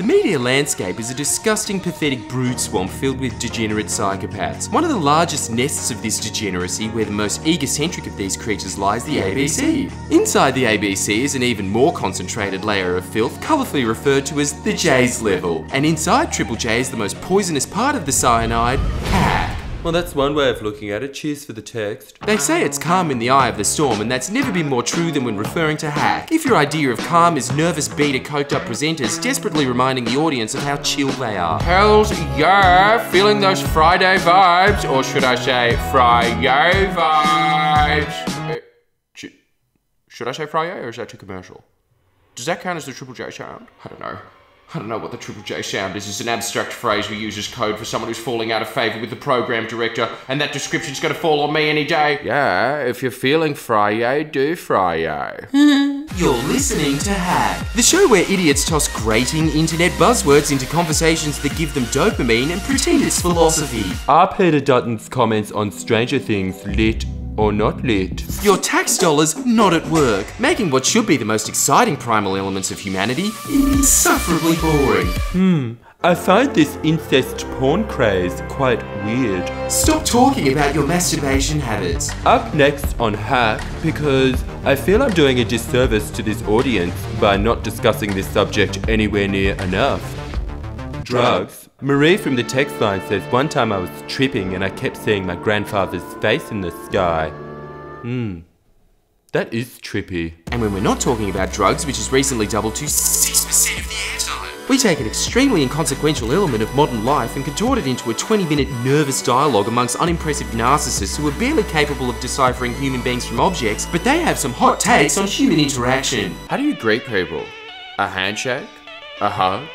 The media landscape is a disgusting, pathetic brood swamp filled with degenerate psychopaths. One of the largest nests of this degeneracy, where the most egocentric of these creatures lies, the ABC. Inside the ABC is an even more concentrated layer of filth, colourfully referred to as the J's level. And inside Triple J is the most poisonous part of the cyanide, hack. Well, that's one way of looking at it. Cheers for the text. They say it's calm in the eye of the storm, and that's never been more true than when referring to hack. If your idea of calm is nervous, beta, coked up presenters desperately reminding the audience of how chill they are. Hells yeah, feeling those Friday vibes, or should I say Friday vibes? Should I say Friday, or is that too commercial? Does that count as the Triple J sound? I don't know. I don't know what the Triple J sound is. It's an abstract phrase we use as code for someone who's falling out of favour with the program director, and that description's gonna fall on me any day. Yeah, if you're feeling Friday, do Friday. You're listening to Hack, the show where idiots toss grating internet buzzwords into conversations that give them dopamine and pretend it's philosophy. Are Peter Dutton's comments on Stranger Things lit or not lit? Your tax dollars not at work, making what should be the most exciting primal elements of humanity insufferably boring. I find this incest porn craze quite weird. Stop talking about your masturbation habits. Up next on Hack, because I feel I'm doing a disservice to this audience by not discussing this subject anywhere near enough. Drugs. Marie from the text line says one time I was tripping and I kept seeing my grandfather's face in the sky. That is trippy. And when we're not talking about drugs, which has recently doubled to 6% of the airtime, we take an extremely inconsequential element of modern life and contort it into a 20-minute nervous dialogue amongst unimpressive narcissists who are barely capable of deciphering human beings from objects, but they have some hot takes on human interaction. How do you greet people? A handshake? A hug?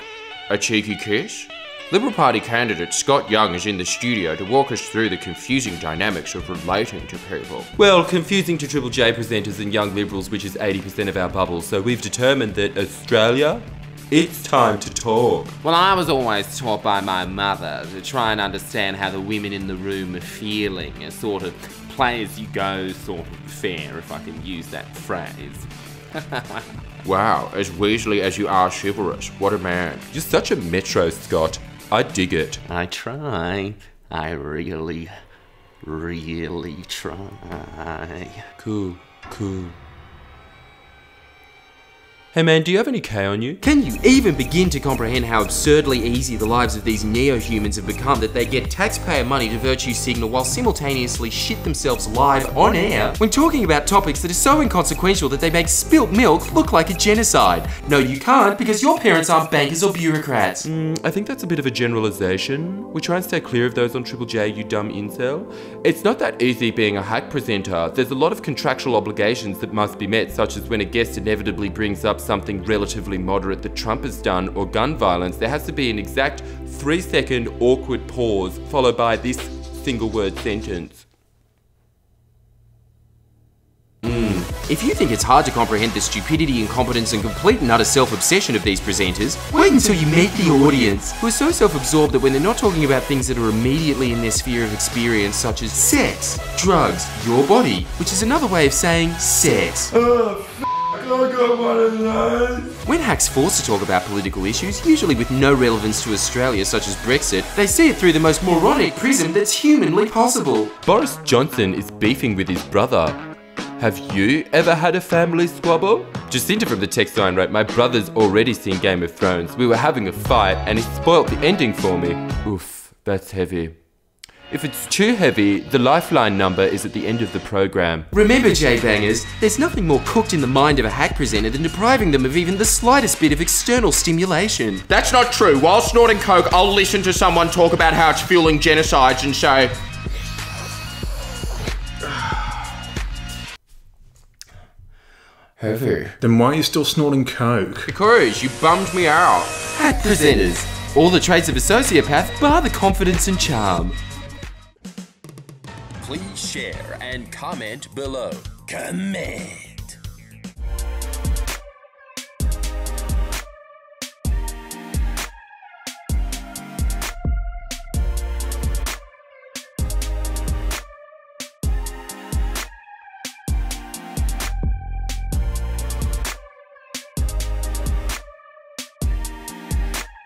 A cheeky kiss? Liberal Party candidate Scott Young is in the studio to walk us through the confusing dynamics of relating to people. Well, confusing to Triple J presenters and young liberals, which is 80% of our bubble, so we've determined that Australia, it's time to talk. Well, I was always taught by my mother to try and understand how the women in the room are feeling, a sort of play-as-you-go sort of affair, if I can use that phrase. Wow, as Weasley as you are chivalrous, what a man. You're such a metro, Scott. I dig it. I try. I really try. Cool. Hey man, do you have any K on you? Can you even begin to comprehend how absurdly easy the lives of these neo-humans have become that they get taxpayer money to virtue signal while simultaneously shit themselves live on air when talking about topics that are so inconsequential that they make spilt milk look like a genocide? No, you can't, because your parents aren't bankers or bureaucrats. I think that's a bit of a generalization. We try and stay clear of those on Triple J, you dumb incel. It's not that easy being a hack presenter. There's a lot of contractual obligations that must be met, such as when a guest inevitably brings up something relatively moderate that Trump has done, or gun violence, there has to be an exact 3-second awkward pause followed by this single word sentence. If you think it's hard to comprehend the stupidity, incompetence and complete and utter self-obsession of these presenters, wait until you meet the audience, who are so self-absorbed that when they're not talking about things that are immediately in their sphere of experience, such as sex, drugs, your body, which is another way of saying sex. I got one of those. When hacks forced to talk about political issues, usually with no relevance to Australia, such as Brexit, they see it through the most moronic prism that's humanly possible. Boris Johnson is beefing with his brother. Have you ever had a family squabble? Jacinta from the text line wrote, my brother's already seen Game of Thrones. We were having a fight and he spoilt the ending for me. Oof, that's heavy. If it's too heavy, the lifeline number is at the end of the program. Remember, J-bangers, there's nothing more cooked in the mind of a hack presenter than depriving them of even the slightest bit of external stimulation. That's not true. While snorting coke, I'll listen to someone talk about how it's fueling genocides and say, heavy. Then why are you still snorting coke? Because you bummed me out. Hack presenters. All the traits of a sociopath, bar the confidence and charm. Please share and comment below. Comment.